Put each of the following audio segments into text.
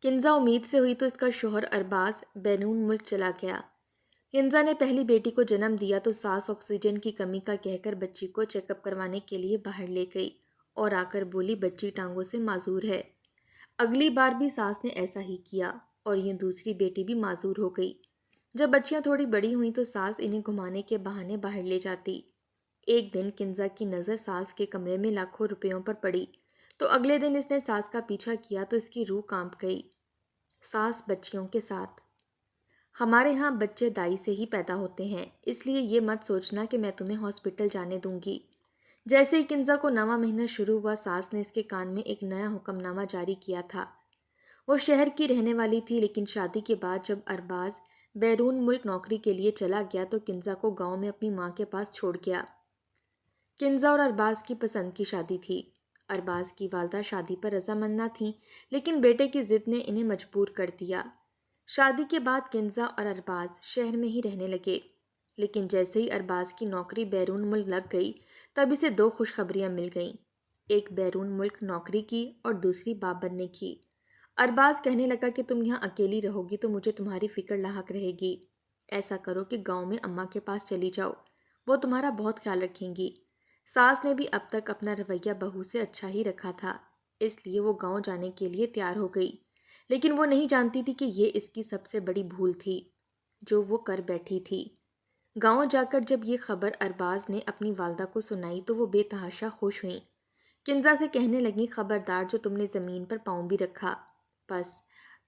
کنزا امید سے ہوئی تو اس کا شوہر ارباز بیرون ملک چلا گیا۔ کنزا نے پہلی بیٹی کو جنم دیا تو ساس آکسیجن کی کمی کا کہہ کر بچی کو چیک اپ کروانے کے لیے باہر لے گئی اور آ کر بولی بچی ٹانگوں سے معذور ہے۔ اگلی بار بھی ساس نے ایسا ہی کیا اور یہ دوسری بیٹی بھی معذور ہو گئی۔ جب بچیاں تھوڑی بڑی ہوئیں تو ساس انہیں گھمانے کے بہانے باہر لے جاتی۔ ایک دن کنزا کی نظر ساس کے کمرے میں لاکھوں روپیوں پر پڑی تو اگلے دن اس نے ساس کا پیچھا کیا تو اس کی روح کانپ گئی۔ ساس بچیوں کے ساتھ: ہمارے ہاں بچے دائی سے ہی پیدا ہوتے ہیں، اس لیے یہ مت سوچنا کہ میں تمہیں ہاسپٹل جانے دوں گی۔ جیسے ہی کنزا کو 9واں مہینہ شروع ہوا، ساس نے اس کے کان میں ایک نیا حکم نامہ جاری کیا تھا۔ وہ شہر کی رہنے والی تھی، لیکن شادی کے بعد جب ارباز بیرون ملک نوکری کے لیے چلا گیا تو کنزا کو گاؤں میں اپنی ماں کے پاس چھوڑ گیا۔ کنزا اور ارباز کی پسند کی شادی تھی۔ ارباز کی والدہ شادی پر رضامند نہ تھیں، لیکن بیٹے کی ضد نے انہیں مجبور کر دیا۔ شادی کے بعد کنزا اور ارباز شہر میں ہی رہنے لگے، لیکن جیسے ہی ارباز کی نوکری بیرون ملک لگ گئی تب اسے دو خوشخبریاں مل گئیں، ایک بیرون ملک نوکری کی اور دوسری باپ بننے کی۔ ارباز کہنے لگا کہ تم یہاں اکیلی رہو گی تو مجھے تمہاری فکر لاحق رہے گی۔ ایسا کرو کہ گاؤں میں اماں کے پاس چلی جاؤ، وہ تمہارا بہت خیال رکھیں گی۔ ساس نے بھی اب تک اپنا رویہ بہو سے اچھا ہی رکھا تھا، اس لیے وہ گاؤں جانے کے لیے تیار ہو گئی، لیکن وہ نہیں جانتی تھی کہ یہ اس کی سب سے بڑی بھول تھی جو وہ کر بیٹھی تھی۔ گاؤں جا کر جب یہ خبر ارباز نے اپنی والدہ کو سنائی تو وہ بے تحاشا خوش ہوئیں۔ کنزا سے کہنے لگیں، خبردار جو تم نے زمین پر پاؤں بھی رکھا، بس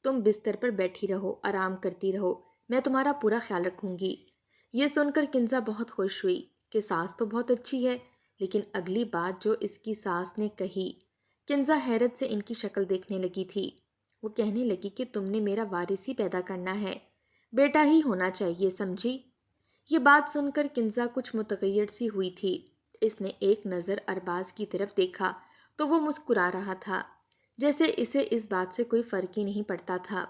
تم بستر پر بیٹھی رہو، آرام کرتی رہو، میں تمہارا پورا خیال رکھوں گی۔ یہ سن کر کنزا بہت خوش ہوئی کہ ساس تو بہت اچھی ہے، لیکن اگلی بات جو اس کی ساس نے کہی، کنزا حیرت سے ان کی شکل دیکھنے لگی تھی۔ وہ کہنے لگی کہ تم نے میرا وارث ہی پیدا کرنا ہے، بیٹا ہی ہونا چاہیے، سمجھی؟ یہ بات سن کر کنزا کچھ متغیر سی ہوئی تھی۔ اس نے ایک نظر ارباز کی طرف دیکھا تو وہ مسکرا رہا تھا، جیسے اسے اس بات سے کوئی فرق ہی نہیں پڑتا تھا۔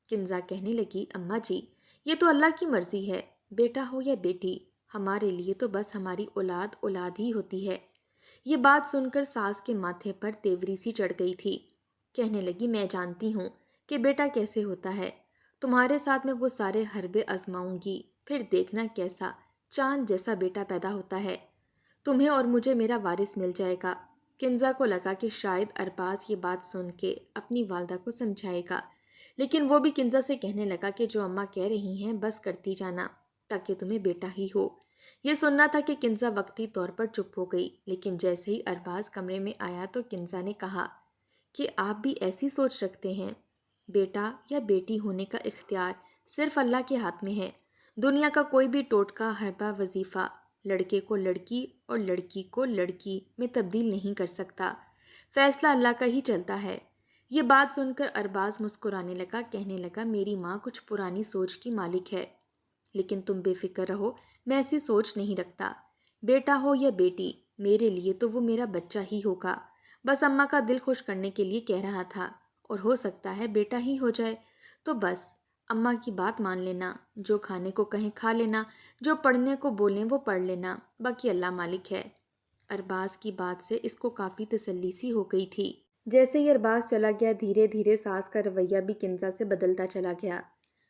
کنزا کہنے لگی، اماں جی، یہ تو اللہ کی مرضی ہے، بیٹا ہو یا بیٹی، ہمارے لیے تو بس ہماری اولاد اولاد ہی ہوتی ہے۔ یہ بات سن کر ساس کے ماتھے پر تیوری سی چڑھ گئی تھی۔ کہنے لگی، میں جانتی ہوں کہ بیٹا کیسے ہوتا ہے، تمہارے ساتھ میں وہ سارے حربے آزماؤں گی، پھر دیکھنا کیسا چاند جیسا بیٹا پیدا ہوتا ہے، تمہیں اور مجھے میرا وارث مل جائے گا۔ کنزا کو لگا کہ شاید ارباز یہ بات سن کے اپنی والدہ کو سمجھائے گا، لیکن وہ بھی کنزا سے کہنے لگا کہ جو اماں کہہ رہی ہیں بس کرتی جانا تاکہ تمہیں بیٹا ہی ہو۔ یہ سننا تھا کہ کنزا وقتی طور پر چپ ہو گئی، لیکن جیسے ہی ارباز کمرے میں آیا تو کنزا نے کہا کہ آپ بھی ایسی سوچ رکھتے ہیں، بیٹا یا بیٹی ہونے کا اختیار صرف اللہ کے ہاتھ میں ہے۔ دنیا کا کوئی بھی ٹوٹکا، حربہ، وظیفہ لڑکے کو لڑکی اور لڑکی کو لڑکی میں تبدیل نہیں کر سکتا، فیصلہ اللہ کا ہی چلتا ہے۔ یہ بات سن کر ارباز مسکرانے لگا، کہنے لگا، میری ماں کچھ پرانی سوچ کی مالک ہے، لیکن تم بے فکر رہو، میں ایسی سوچ نہیں رکھتا، بیٹا ہو یا بیٹی، میرے لیے تو وہ میرا بچہ ہی ہوگا، بس اماں کا دل خوش کرنے کے لیے کہہ رہا تھا، اور ہو سکتا ہے بیٹا ہی ہو جائے تو بس اماں کی بات مان لینا، جو کھانے کو کہیں کھا لینا، جو پڑھنے کو بولیں وہ پڑھ لینا، باقی اللہ مالک ہے۔ ارباز کی بات سے اس کو کافی تسلی سی ہو گئی تھی۔ جیسے ہی ارباز چلا گیا، دھیرے دھیرے ساس کا رویہ بھی کنزا سے بدلتا چلا گیا۔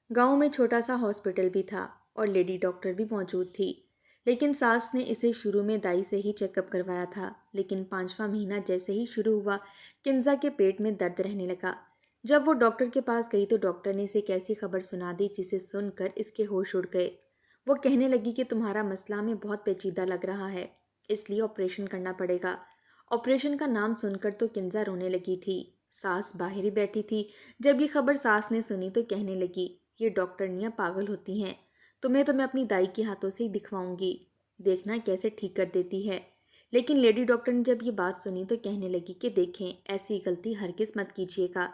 گاؤں میں چھوٹا سا ہاسپٹل بھی تھا اور لیڈی ڈاکٹر بھی موجود تھی، لیکن ساس نے اسے شروع میں دائی سے ہی چیک اپ کروایا تھا، لیکن 5واں مہینہ جیسے ہی شروع ہوا، کنزا کے پیٹ میں درد رہنے لگا۔ جب وہ ڈاکٹر کے پاس گئی تو ڈاکٹر نے اسے ایک ایسی خبر سنا دی جسے سن کر اس کے ہوش اڑ گئے۔ وہ کہنے لگی کہ تمہارا مسئلہ ہمیں بہت پیچیدہ لگ رہا ہے، اس لیے آپریشن کرنا پڑے گا۔ آپریشن کا نام سن کر تو کنزا رونے لگی تھی۔ ساس باہر ہی بیٹھی تھی۔ جب یہ خبر ساس نے سنی تو کہنے لگی، یہ ڈاکٹرنیاں پاگل ہوتی ہیں، تمہیں تو میں اپنی دائی کے ہاتھوں سے ہی دکھواؤں گی، دیکھنا کیسے ٹھیک کر دیتی ہے۔ لیکن لیڈی ڈاکٹر نے جب یہ بات سنی تو کہنے لگی کہ دیکھیں، ایسی غلطی ہرگز مت کیجیے گا،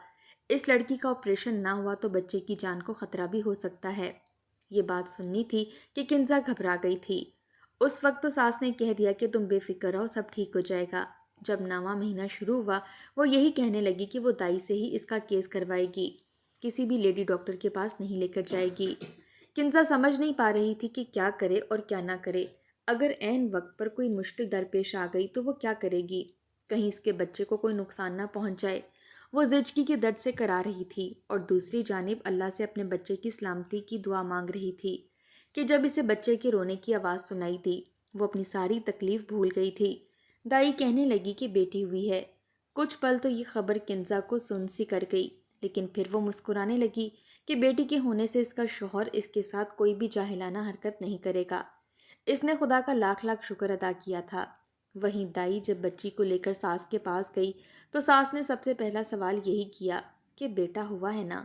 اس لڑکی کا آپریشن نہ ہوا تو بچے کی جان کو خطرہ بھی ہو سکتا ہے۔ یہ بات سننی تھی کہ کنزا گھبرا گئی تھی۔ اس وقت تو ساس نے کہہ دیا کہ تم بے فکر رہو، سب ٹھیک ہو جائے گا۔ جب 9واں مہینہ شروع ہوا، وہ یہی کہنے لگی کہ وہ دائی سے ہی اس کا کیس کروائے گی، کسی بھی لیڈی ڈاکٹر کے پاس نہیں لے کر جائے گی۔ کنزا سمجھ نہیں پا رہی تھی کہ کیا کرے اور کیا نہ کرے۔ اگر عین وقت پر کوئی مشکل درپیش آ گئی تو وہ کیا کرے گی؟ کہیں اس کے بچے کو کوئی نقصان نہ پہنچ جائے۔ وہ زچگی کے درد سے کرا رہی تھی اور دوسری جانب اللہ سے اپنے بچے کی سلامتی کی دعا مانگ رہی تھی کہ جب اسے بچے کے رونے کی آواز سنائی دی وہ اپنی ساری تکلیف بھول گئی تھی۔ دائی کہنے لگی کہ بیٹی ہوئی ہے۔ کچھ پل تو یہ خبر کنزا کو سن سی کر گئی، لیکن پھر وہ مسکرانے لگی کہ بیٹی کے ہونے سے اس کا شوہر اس کے ساتھ کوئی بھی جاہلانہ حرکت نہیں کرے گا۔ اس نے خدا کا لاکھ لاکھ شکر ادا کیا تھا۔ وہیں دائی جب بچی کو لے کر ساس کے پاس گئی تو ساس نے سب سے پہلا سوال یہی کیا کہ بیٹا ہوا ہے نا؟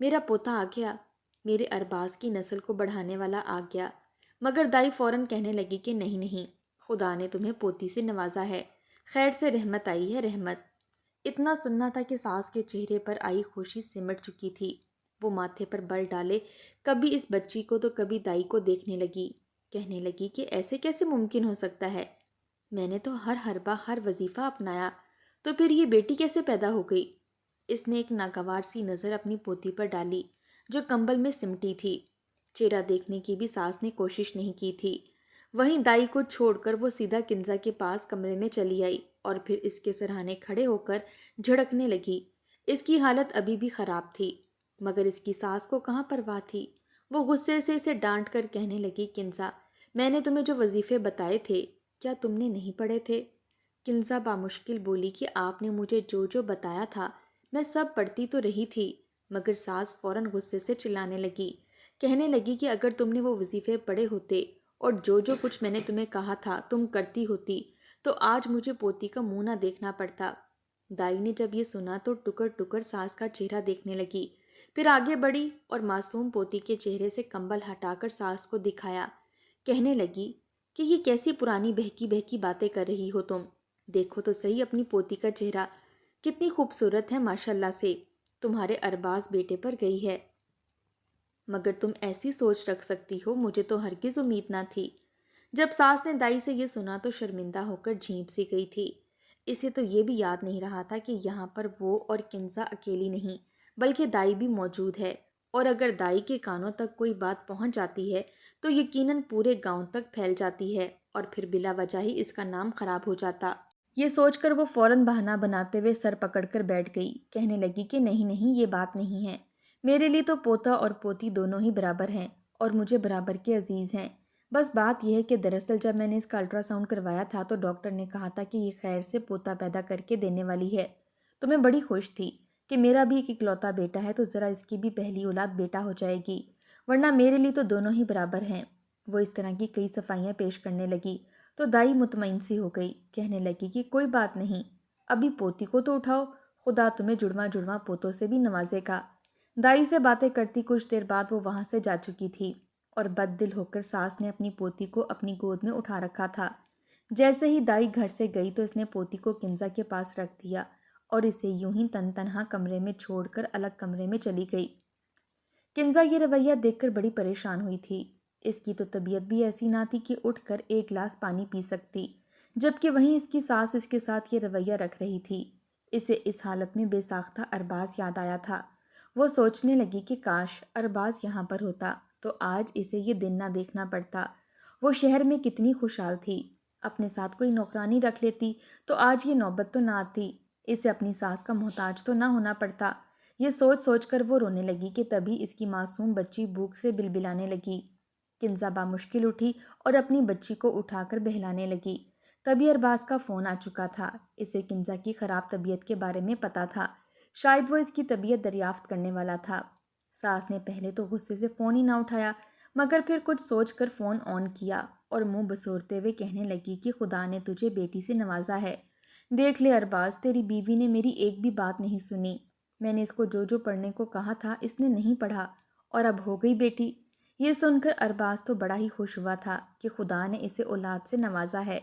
میرا پوتا آ گیا، میرے ارباز کی نسل کو بڑھانے والا آ گیا۔ مگر دائی فوراً کہنے لگی کہ نہیں نہیں، خدا نے تمہیں پوتی سے نوازا ہے، خیر سے رحمت آئی ہے، رحمت۔ اتنا سننا تھا کہ ساس کے چہرے پر آئی خوشی سمٹ چکی تھی۔ وہ ماتھے پر بل ڈالے کبھی اس بچی کو تو کبھی دائی کو دیکھنے لگی، کہنے لگی کہ ایسے کیسے ممکن ہو سکتا ہے؟ میں نے تو ہر حربہ ہر وظیفہ اپنایا، تو پھر یہ بیٹی کیسے پیدا ہو گئی؟ اس نے ایک ناگوار سی نظر اپنی پوتی پر ڈالی جو کمبل میں سمٹی تھی۔ چہرہ دیکھنے کی بھی ساس نے کوشش نہیں کی تھی۔ وہیں دائی کو چھوڑ کر وہ سیدھا کنزا کے پاس کمرے میں چلی آئی اور پھر اس کے سرہانے کھڑے ہو کر جھڑکنے لگی۔ اس کی حالت ابھی بھی خراب تھی، مگر اس کی ساس کو کہاں پرواہ تھی۔ وہ غصے سے اسے ڈانٹ کر کہنے لگی، کنزا، میں نے تمہیں جو وظیفے بتائے تھے کیا تم نے نہیں پڑھے تھے؟ کنزا بامشکل بولی کہ آپ نے مجھے جو جو بتایا تھا میں سب پڑھتی تو رہی تھی، مگر ساس فوراً غصے سے چلانے لگی، کہنے لگی کہ اگر تم نے وہ وظیفے پڑھے ہوتے اور جو جو کچھ میں نے تمہیں کہا تھا تم کرتی ہوتی تو آج مجھے پوتی کا منہ نہ دیکھنا پڑتا۔ دائی نے جب یہ سنا تو ٹکر ٹکر ساس کا چہرہ دیکھنے لگی، پھر آگے بڑھی اور معصوم پوتی کے چہرے سے کمبل ہٹا کر ساس کو دکھایا، کہنے لگی کہ یہ کیسی پرانی بہکی بہکی باتیں کر رہی ہو تم؟ دیکھو تو صحیح اپنی پوتی کا چہرہ، کتنی خوبصورت ہے ماشاءاللہ سے، تمہارے ارباز بیٹے پر گئی ہے۔ مگر تم ایسی سوچ رکھ سکتی ہو، مجھے تو ہرگز امید نہ تھی۔ جب ساس نے دائی سے یہ سنا تو شرمندہ ہو کر جھینپ سی گئی تھی۔ اسے تو یہ بھی یاد نہیں رہا تھا کہ یہاں پر وہ اور کنزا اکیلی نہیں بلکہ دائی بھی موجود ہے، اور اگر دائی کے کانوں تک کوئی بات پہنچ جاتی ہے تو یقیناً پورے گاؤں تک پھیل جاتی ہے اور پھر بلا وجہ ہی اس کا نام خراب ہو جاتا۔ یہ سوچ کر وہ فوراً بہانہ بناتے ہوئے سر پکڑ کر بیٹھ گئی، کہنے لگی کہ نہیں نہیں، یہ بات نہیں ہے، میرے لیے تو پوتا اور پوتی دونوں ہی برابر ہیں اور مجھے برابر کے عزیز ہیں۔ بس بات یہ ہے کہ دراصل جب میں نے اس کا الٹرا ساؤنڈ کروایا تھا تو ڈاکٹر نے کہا تھا کہ یہ خیر سے پوتا پیدا کر کے دینے والی ہے، تو میں بڑی خوش تھی کہ میرا بھی ایک اکلوتا بیٹا ہے، تو ذرا اس کی بھی پہلی اولاد بیٹا ہو جائے گی، ورنہ میرے لیے تو دونوں ہی برابر ہیں۔ وہ اس طرح کی کئی صفائیاں پیش کرنے لگی تو دائی مطمئن سی ہو گئی، کہنے لگی کہ کوئی بات نہیں، ابھی پوتی کو تو اٹھاؤ، خدا تمہیں جڑواں جڑواں پوتوں سے بھی نوازے گا۔ دائی سے باتیں کرتی کچھ دیر بعد وہ وہاں سے جا چکی تھی اور بد دل ہو کر ساس نے اپنی پوتی کو اپنی گود میں اٹھا رکھا تھا۔ جیسے ہی دائی گھر سے گئی تو اس نے پوتی کو کنزا کے پاس رکھ دیا اور اسے یوں ہی تن تنہا کمرے میں چھوڑ کر الگ کمرے میں چلی گئی۔ کنزا یہ رویہ دیکھ کر بڑی پریشان ہوئی تھی۔ اس کی تو طبیعت بھی ایسی نہ تھی کہ اٹھ کر ایک گلاس پانی پی سکتی، جبکہ وہیں اس کی ساس اس کے ساتھ یہ رویہ رکھ رہی تھی۔ اسے اس حالت میں بے ساختہ ارباز یاد آیا تھا۔ وہ سوچنے لگی کہ کاش ارباز یہاں پر ہوتا تو آج اسے یہ دن نہ دیکھنا پڑتا۔ وہ شہر میں کتنی خوشحال تھی، اپنے ساتھ کوئی نوکرانی رکھ لیتی تو آج یہ نوبت تو نہ آتی، اسے اپنی ساس کا محتاج تو نہ ہونا پڑتا۔ یہ سوچ سوچ کر وہ رونے لگی کہ تبھی اس کی معصوم بچی بھوک سے بلبلانے لگی۔ کنزا بامشکل اٹھی اور اپنی بچی کو اٹھا کر بہلانے لگی۔ تبھی ارباز کا فون آ چکا تھا۔ اسے کنزا کی خراب طبیعت کے بارے میں پتا تھا، شاید وہ اس کی طبیعت دریافت کرنے والا تھا۔ ساس نے پہلے تو غصے سے فون ہی نہ اٹھایا، مگر پھر کچھ سوچ کر فون آن کیا اور منہ بسورتے ہوئے کہنے لگی کہ خدا نے تجھے بیٹی سے نوازا ہے۔ دیکھ لے ارباز، تیری بیوی نے میری ایک بھی بات نہیں سنی، میں نے اس کو جو جو پڑھنے کو کہا تھا اس نے نہیں پڑھا اور اب ہو گئی بیٹی۔ یہ سن کر ارباز تو بڑا ہی خوش ہوا تھا کہ خدا نے اسے اولاد سے نوازا ہے،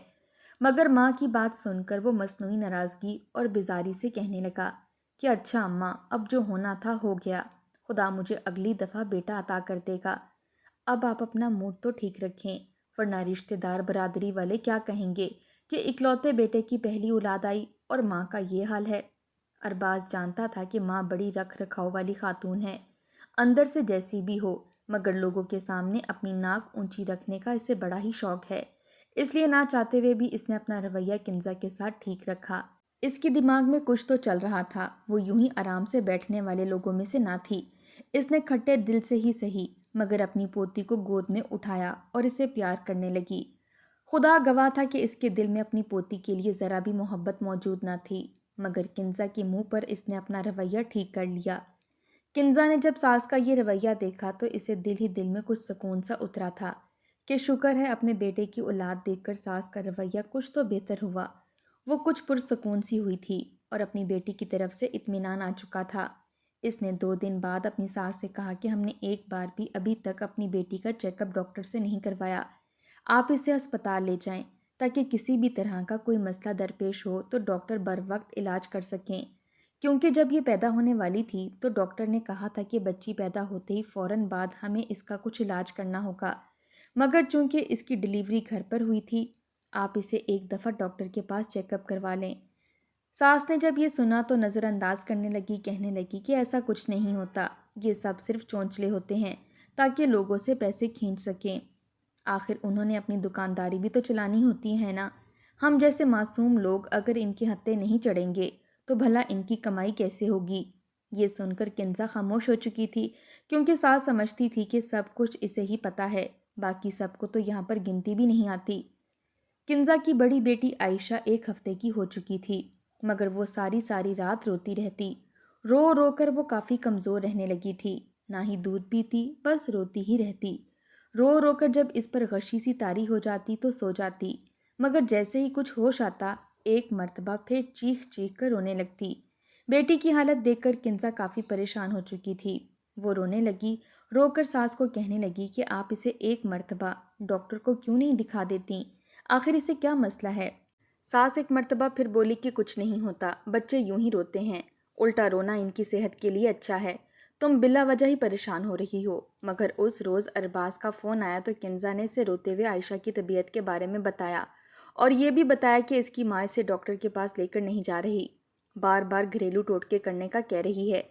مگر ماں کی بات سن کر وہ مصنوعی ناراضگی اور بیزاری سے کہنے لگا کہ اچھا اماں، اب جو ہونا تھا ہو گیا، خدا مجھے اگلی دفعہ بیٹا عطا کر دے گا۔ اب آپ اپنا موڈ تو ٹھیک رکھیں، ورنہ رشتہ دار برادری والے کیا کہیں گے کہ اکلوتے بیٹے کی پہلی اولاد آئی اور ماں کا یہ حال ہے۔ ارباز جانتا تھا کہ ماں بڑی رکھ رکھاؤ والی خاتون ہے، اندر سے جیسی بھی ہو، مگر لوگوں کے سامنے اپنی ناک اونچی رکھنے کا اسے بڑا ہی شوق ہے، اس لیے نہ چاہتے ہوئے بھی اس نے اپنا رویہ کنزا کے ساتھ ٹھیک رکھا۔ اس کے دماغ میں کچھ تو چل رہا تھا، وہ یوں ہی آرام سے بیٹھنے والے لوگوں میں سے نہ تھی۔ اس نے کھٹے دل سے ہی صحیح مگر اپنی پوتی کو گود میں اٹھایا اور اسے پیار کرنے لگی۔ خدا گواہ تھا کہ اس کے دل میں اپنی پوتی کے لیے ذرا بھی محبت موجود نہ تھی، مگر کنزا کے منہ پر اس نے اپنا رویہ ٹھیک کر لیا۔ کنزا نے جب ساس کا یہ رویہ دیکھا تو اسے دل ہی دل میں کچھ سکون سا اترا تھا کہ شکر ہے اپنے بیٹے کی اولاد دیکھ کر ساس کا رویہ کچھ تو بہتر ہوا۔ وہ کچھ پرسکون سی ہوئی تھی اور اپنی بیٹی کی طرف سے اطمینان آ چکا تھا۔ اس نے 2 دن بعد اپنی ساس سے کہا کہ ہم نے ایک بار بھی ابھی تک اپنی بیٹی کا چیک اپ ڈاکٹر سے نہیں کروایا، آپ اسے اسپتال لے جائیں تاکہ کسی بھی طرح کا کوئی مسئلہ درپیش ہو تو ڈاکٹر بر وقت علاج کر سکیں، کیونکہ جب یہ پیدا ہونے والی تھی تو ڈاکٹر نے کہا تھا کہ بچی پیدا ہوتے ہی فوراً بعد ہمیں اس کا کچھ علاج کرنا ہوگا، مگر چونکہ اس کی ڈلیوری گھر پر ہوئی تھی، آپ اسے ایک دفعہ ڈاکٹر کے پاس چیک اپ کروا لیں۔ ساس نے جب یہ سنا تو نظر انداز کرنے لگی، کہنے لگی کہ ایسا کچھ نہیں ہوتا، یہ سب صرف چونچلے ہوتے ہیں تاکہ لوگوں سے پیسے کھینچ سکیں، آخر انہوں نے اپنی دکانداری بھی تو چلانی ہوتی ہے نا، ہم جیسے معصوم لوگ اگر ان کے ہتھے نہیں چڑھیں گے تو بھلا ان کی کمائی کیسے ہوگی۔ یہ سن کر کنزا خاموش ہو چکی تھی، کیونکہ ساس سمجھتی تھی کہ سب کچھ اسے ہی پتہ ہے، باقی سب کو تو یہاں پر گنتی بھی نہیں آتی۔ کنزا کی بڑی بیٹی عائشہ 1 ہفتے کی ہو چکی تھی، مگر وہ ساری ساری رات روتی رہتی، رو رو کر وہ کافی کمزور رہنے لگی تھی، نہ ہی دودھ پیتی، بس روتی ہی رہتی۔ رو رو کر جب اس پر غشی سی طاری ہو جاتی تو سو جاتی، مگر جیسے ہی کچھ ہوش آتا ایک مرتبہ پھر چیخ چیخ کر رونے لگتی۔ بیٹی کی حالت دیکھ کر کنزا کافی پریشان ہو چکی تھی، وہ رونے لگی، رو کر ساس کو کہنے لگی کہ آپ اسے ایک مرتبہ ڈاکٹر کو کیوں نہیں دکھا دیتی، آخر اسے کیا مسئلہ ہے۔ ساس ایک مرتبہ پھر بولی کہ کچھ نہیں ہوتا، بچے یوں ہی روتے ہیں، الٹا رونا ان کی صحت کے لیے اچھا ہے، تم بلا وجہ ہی پریشان ہو رہی ہو۔ مگر اس روز ارباز کا فون آیا تو کنزا نے اسے روتے ہوئے عائشہ کی طبیعت کے بارے میں بتایا، اور یہ بھی بتایا کہ اس کی ماں اسے ڈاکٹر کے پاس لے کر نہیں جا رہی، بار بار گھریلو ٹوٹکے کرنے کا کہہ رہی ہے۔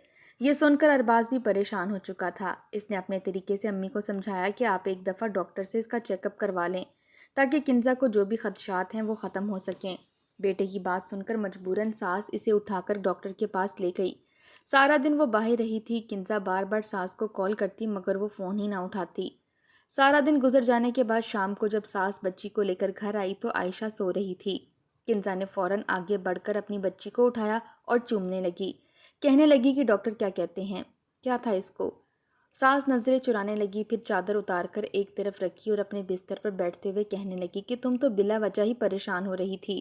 یہ سن کر ارباز بھی پریشان ہو چکا تھا، اس نے اپنے طریقے سے امی کو سمجھایا کہ آپ ایک دفعہ ڈاکٹر سے اس کا چیک اپ کروا لیں تاکہ کنزا کو جو بھی خدشات ہیں وہ ختم ہو سکیں۔ بیٹے کی بات سن کر مجبوراً ساس اسے اٹھا کر ڈاکٹر کے پاس لے گئی۔ سارا دن وہ باہر رہی تھی، کنزا بار بار ساس کو کال کرتی مگر وہ فون ہی نہ اٹھاتی۔ سارا دن گزر جانے کے بعد شام کو جب ساس بچی کو لے کر گھر آئی تو عائشہ سو رہی تھی۔ کنزا نے فوراً آگے بڑھ کر اپنی بچی کو اٹھایا اور چومنے لگی، کہنے لگی کہ ڈاکٹر کیا کہتے ہیں، کیا تھا اس کو۔ ساس نظریں چرانے لگی، پھر چادر اتار کر ایک طرف رکھی اور اپنے بستر پر بیٹھتے ہوئے کہنے لگی کہ تم تو بلا وجہ ہی پریشان ہو رہی تھی،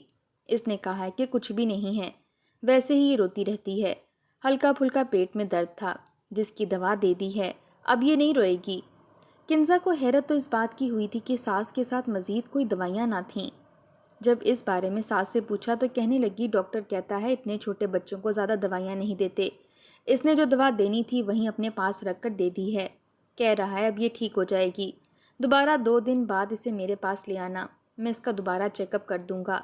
اس نے کہا ہے کہ کچھ بھی نہیں ہے، ویسے ہی یہ روتی رہتی ہے، ہلکا پھلکا پیٹ میں درد تھا، جس کی دوا دے دی ہے، اب یہ نہیں روئے گی۔ کنزا کو حیرت تو اس بات کی ہوئی تھی کہ ساس کے ساتھ مزید کوئی دوائیاں نہ تھیں۔ جب اس بارے میں ساس سے پوچھا تو کہنے لگی ڈاکٹر کہتا ہے اتنے چھوٹے بچوں کو زیادہ دوائیاں نہیں دیتے، اس نے جو دوا دینی تھی وہیں اپنے پاس رکھ کر دے دی ہے، کہہ رہا ہے اب یہ ٹھیک ہو جائے گی، دوبارہ 2 دن بعد اسے میرے پاس لے آنا، میں اس کا دوبارہ چیک اپ کر دوں گا۔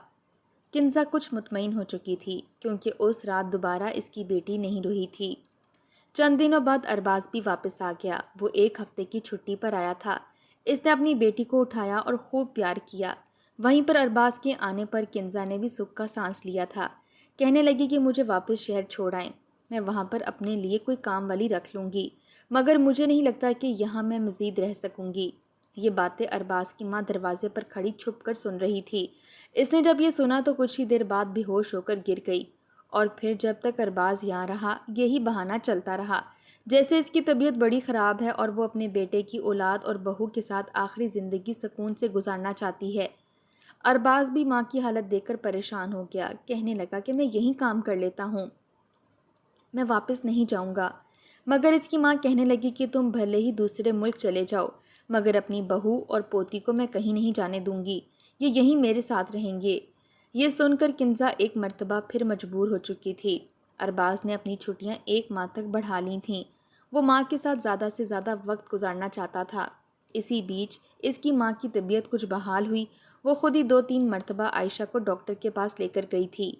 کنزا کچھ مطمئن ہو چکی تھی کیونکہ اس رات دوبارہ اس کی بیٹی نہیں روئی تھی۔ چند دنوں بعد ارباز بھی واپس آ گیا، وہ 1 ہفتے کی چھٹی پر آیا تھا۔ اس نے اپنی بیٹی کو اٹھایا اور خوب پیار کیا۔ وہیں پر ارباز کے آنے پر کنزا نے بھی سکھ کا سانس لیا تھا، کہنے لگی کہ مجھے واپس شہر چھوڑ آئیں، میں وہاں پر اپنے لیے کوئی کام والی رکھ لوں گی، مگر مجھے نہیں لگتا کہ یہاں میں مزید رہ سکوں گی۔ یہ باتیں ارباز کی ماں دروازے پر کھڑی چھپ کر سن رہی تھی۔ اس نے جب یہ سنا تو کچھ ہی دیر بعد بے ہوش ہو کر گر گئی، اور پھر جب تک ارباز یہاں رہا یہی بہانہ چلتا رہا، جیسے اس کی طبیعت بڑی خراب ہے اور وہ اپنے بیٹے کی اولاد اور بہو کے ساتھ آخری زندگی سکون سے گزارنا چاہتی ہے۔ ارباز بھی ماں کی حالت دیکھ کر پریشان ہو گیا، کہنے لگا کہ میں یہیں کام کر لیتا ہوں، میں واپس نہیں جاؤں گا۔ مگر اس کی ماں کہنے لگی کہ تم بھلے ہی دوسرے ملک چلے جاؤ، مگر اپنی بہو اور پوتی کو میں کہیں نہیں جانے دوں گی، یہ یہیں میرے ساتھ رہیں گے۔ یہ سن کر کنزا ایک مرتبہ پھر مجبور ہو چکی تھی۔ ارباز نے اپنی چھٹیاں 1 ماہ تک بڑھا لی تھیں، وہ ماں کے ساتھ زیادہ سے زیادہ وقت گزارنا چاہتا تھا۔ اسی بیچ اس کی ماں کی طبیعت کچھ بحال ہوئی، وہ خود ہی 2-3 مرتبہ عائشہ کو ڈاکٹر کے پاس لے کر گئی تھی۔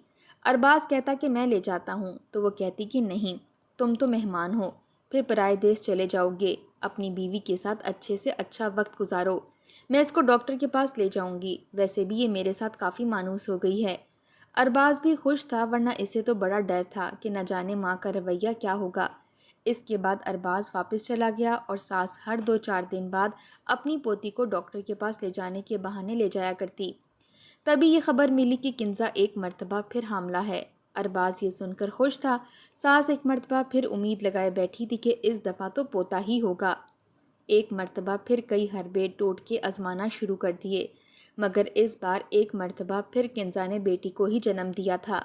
ارباز کہتا کہ میں لے جاتا ہوں تو وہ کہتی کہ نہیں، تم تو مہمان ہو، پھر پرائے دیس چلے جاؤ گے، اپنی بیوی کے ساتھ اچھے سے اچھا وقت گزارو، میں اس کو ڈاکٹر کے پاس لے جاؤں گی، ویسے بھی یہ میرے ساتھ کافی مانوس ہو گئی ہے۔ ارباز بھی خوش تھا، ورنہ اسے تو بڑا ڈر تھا کہ نہ جانے ماں کا رویہ کیا ہوگا۔ اس کے بعد ارباز واپس چلا گیا اور ساس ہر 2-4 دن بعد اپنی پوتی کو ڈاکٹر کے پاس لے جانے کے بہانے لے جایا کرتی۔ تبھی یہ خبر ملی کہ کنزا ایک مرتبہ پھر حاملہ ہے۔ ارباز یہ سن کر خوش تھا۔ ساس ایک مرتبہ پھر امید لگائے بیٹھی تھی کہ اس دفعہ تو پوتا ہی ہوگا۔ ایک مرتبہ پھر کئی حربے ٹوٹکے آزمانا شروع کر دیے، مگر اس بار ایک مرتبہ پھر کنزا نے بیٹی کو ہی جنم دیا تھا۔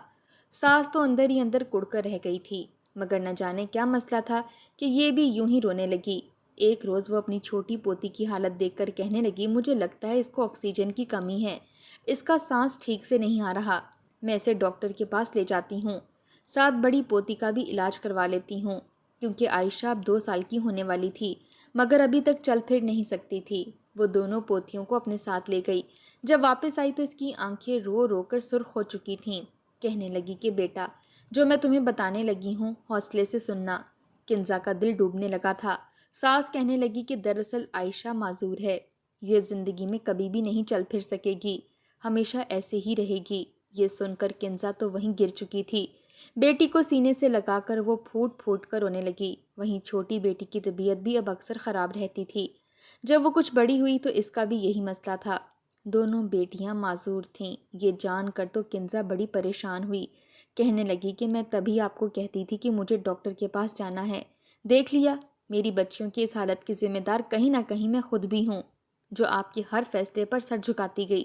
ساس تو اندر ہی اندر کڑ کر رہ گئی تھی، مگر نہ جانے کیا مسئلہ تھا کہ یہ بھی یوں ہی رونے لگی۔ ایک روز وہ اپنی چھوٹی پوتی کی حالت دیکھ کر کہنے لگی، مجھے لگتا ہے اس کو آکسیجن کی کمی ہے، اس کا سانس ٹھیک سے نہیں آ رہا، میں اسے ڈاکٹر کے پاس لے جاتی ہوں، ساتھ بڑی پوتی کا بھی علاج کروا لیتی ہوں، کیونکہ عائشہ اب 2 سال کی ہونے والی تھی مگر ابھی تک چل پھر نہیں سکتی تھی۔ وہ دونوں پوتیوں کو اپنے ساتھ لے گئی۔ جب واپس آئی تو اس کی آنکھیں رو رو کر سرخ ہو چکی تھیں۔ کہنے لگی کہ بیٹا، جو میں تمہیں بتانے لگی ہوں حوصلے سے سننا۔ کنزا کا دل ڈوبنے لگا تھا۔ ساس کہنے لگی کہ دراصل عائشہ معذور ہے، یہ زندگی میں کبھی بھی نہیں چل پھر سکے گی، ہمیشہ ایسے ہی رہے گی۔ یہ سن کر کنزا تو وہیں گر چکی تھی۔ بیٹی کو سینے سے لگا کر وہ پھوٹ پھوٹ کر رونے لگی۔ وہیں چھوٹی بیٹی کی طبیعت بھی اب اکثر خراب رہتی تھی۔ جب وہ کچھ بڑی ہوئی تو اس کا بھی یہی مسئلہ تھا۔ دونوں بیٹیاں معذور تھیں، یہ جان کر تو کنزا بڑی پریشان ہوئی۔ کہنے لگی کہ میں تبھی آپ کو کہتی تھی کہ مجھے ڈاکٹر کے پاس جانا ہے، دیکھ لیا، میری بچیوں کی اس حالت کی ذمہ دار کہیں نہ کہیں میں خود بھی ہوں، جو آپ کے ہر فیصلے پر سر جھکاتی گئی۔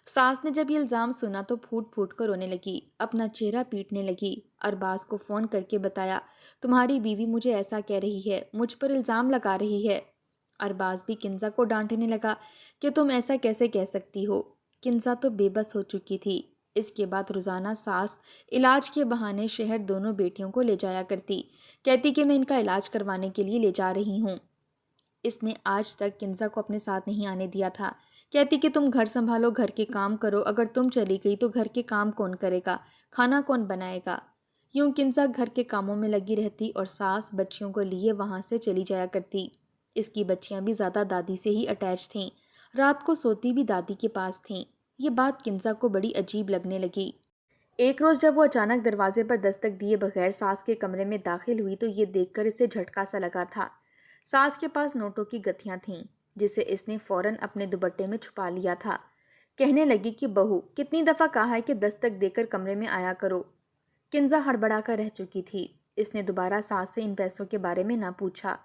ساس نے جب یہ الزام سنا تو پھوٹ پھوٹ کر رونے لگی، اپنا چہرہ پیٹنے لگی۔ ارباز کو فون کر کے بتایا، تمہاری بیوی مجھے ایسا کہہ رہی ہے، مجھ پر الزام لگا رہی ہے۔ ارباز بھی کنزا کو ڈانٹنے لگا کہ تم ایسا کیسے کہہ سکتی ہو۔ کنزا تو بے بس ہو چکی تھی۔ اس کے بعد روزانہ ساس علاج کے بہانے شہر دونوں بیٹیوں کو لے جایا کرتی، کہتی کہ میں ان کا علاج کروانے کے لیے لے جا رہی ہوں۔ اس نے آج تک کنزا کو اپنے ساتھ نہیں آنے دیا تھا۔ کہتی کہ تم گھر سنبھالو، گھر کے کام کرو، اگر تم چلی گئی تو گھر کے کام کون کرے گا، کھانا کون بنائے گا۔ یوں کنزا گھر کے کاموں میں لگی رہتی اور ساس بچیوں کو لیے وہاں سے چلی جایا کرتی۔ اس کی بچیاں بھی زیادہ دادی سے ہی اٹیچ تھیں، رات کو سوتی بھی دادی کے پاس تھیں۔ یہ بات کنزا کو بڑی عجیب لگنے لگی۔ ایک روز جب وہ اچانک دروازے پر دستک دیے بغیر ساس کے کمرے میں داخل ہوئی تو یہ دیکھ کر اسے جھٹکا سا لگا تھا۔ ساس کے پاس نوٹوں کی گتھیاں تھیں، جسے اس نے فوراً اپنے دوپٹے میں چھپا لیا تھا۔ کہنے لگی کہ بہو، کتنی دفعہ کہا ہے کہ دستک دے کر کمرے میں آیا کرو۔ کنزا ہڑبڑا کر رہ چکی تھی۔ اس نے دوبارہ ساس سے ان پیسوں کے بارے میں نہ پوچھا،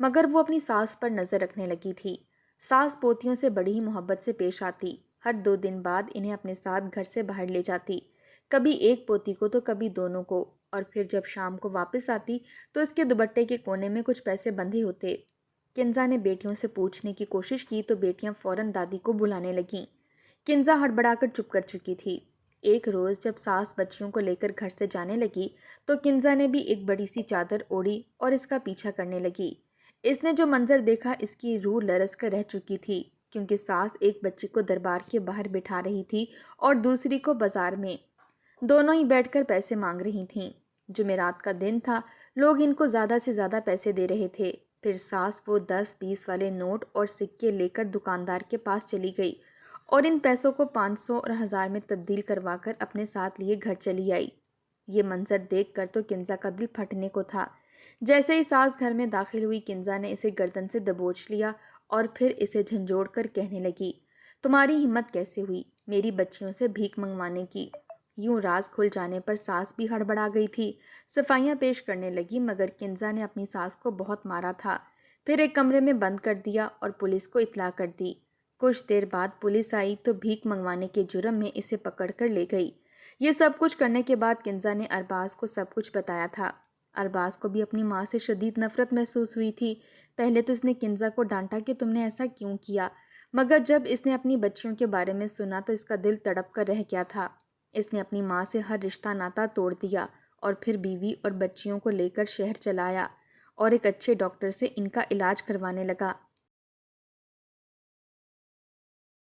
مگر وہ اپنی ساس پر نظر رکھنے لگی تھی۔ ساس پوتیوں سے بڑی ہی محبت سے پیش آتی، ہر 2 دن بعد انہیں اپنے ساتھ گھر سے باہر لے جاتی، کبھی ایک پوتی کو تو کبھی دونوں کو، اور پھر جب شام کو واپس آتی تو اس کے دوپٹے کے کونے میں کچھ پیسے بندھے ہوتے۔ کنزا نے بیٹیوں سے پوچھنے کی کوشش کی تو بیٹیاں فوراً دادی کو بلانے لگیں۔ کنزا ہڑبڑا کر چپ کر چکی تھی۔ ایک روز جب ساس بچیوں کو لے کر گھر سے جانے لگی تو کنزا نے بھی ایک بڑی سی چادر اوڑھی اور اس کا پیچھا کرنے لگی۔ اس نے جو منظر دیکھا اس کی روح لرز کر رہ چکی تھی، کیونکہ ساس ایک بچی کو دربار کے باہر بٹھا رہی تھی اور دوسری کو بازار میں۔ دونوں ہی بیٹھ کر پیسے مانگ رہی تھیں۔ جمعرات کا دن تھا، لوگ ان کو زیادہ سے زیادہ پیسے دے رہے تھے۔ پھر ساس وہ 10-20 والے نوٹ اور سکے لے کر دکاندار کے پاس چلی گئی اور ان پیسوں کو 500 اور 1000 میں تبدیل کروا کر اپنے ساتھ لیے گھر چلی آئی۔ یہ منظر دیکھ کر تو کنزا کا دل پھٹنے کو تھا۔ جیسے ہی ساس گھر میں داخل ہوئی، کنزا نے اسے گردن سے دبوچ لیا اور پھر اسے جھنجھوڑ کر کہنے لگی، تمہاری ہمت کیسے ہوئی میری بچیوں سے بھیک منگوانے کی۔ یوں راز کھل جانے پر ساس بھی ہڑبڑا گئی تھی، صفائیاں پیش کرنے لگی، مگر کنزا نے اپنی ساس کو بہت مارا تھا، پھر ایک کمرے میں بند کر دیا اور پولیس کو اطلاع کر دی۔ کچھ دیر بعد پولیس آئی تو بھیک منگوانے کے جرم میں اسے پکڑ کر لے گئی۔ یہ سب کچھ کرنے کے بعد کنزا نے ارباز کو سب کچھ بتایا تھا۔ ارباز کو بھی اپنی ماں سے شدید نفرت محسوس ہوئی تھی۔ پہلے تو اس نے کنزا کو ڈانٹا کہ تم نے ایسا کیوں کیا، مگر جب اس نے اپنی بچیوں کے بارے میں سنا تو اس کا دل تڑپ کر رہ گیا تھا۔ اس نے اپنی ماں سے ہر رشتہ ناتا توڑ دیا اور پھر بیوی اور بچیوں کو لے کر شہر چلا آیا اور ایک اچھے ڈاکٹر سے ان کا علاج کروانے لگا۔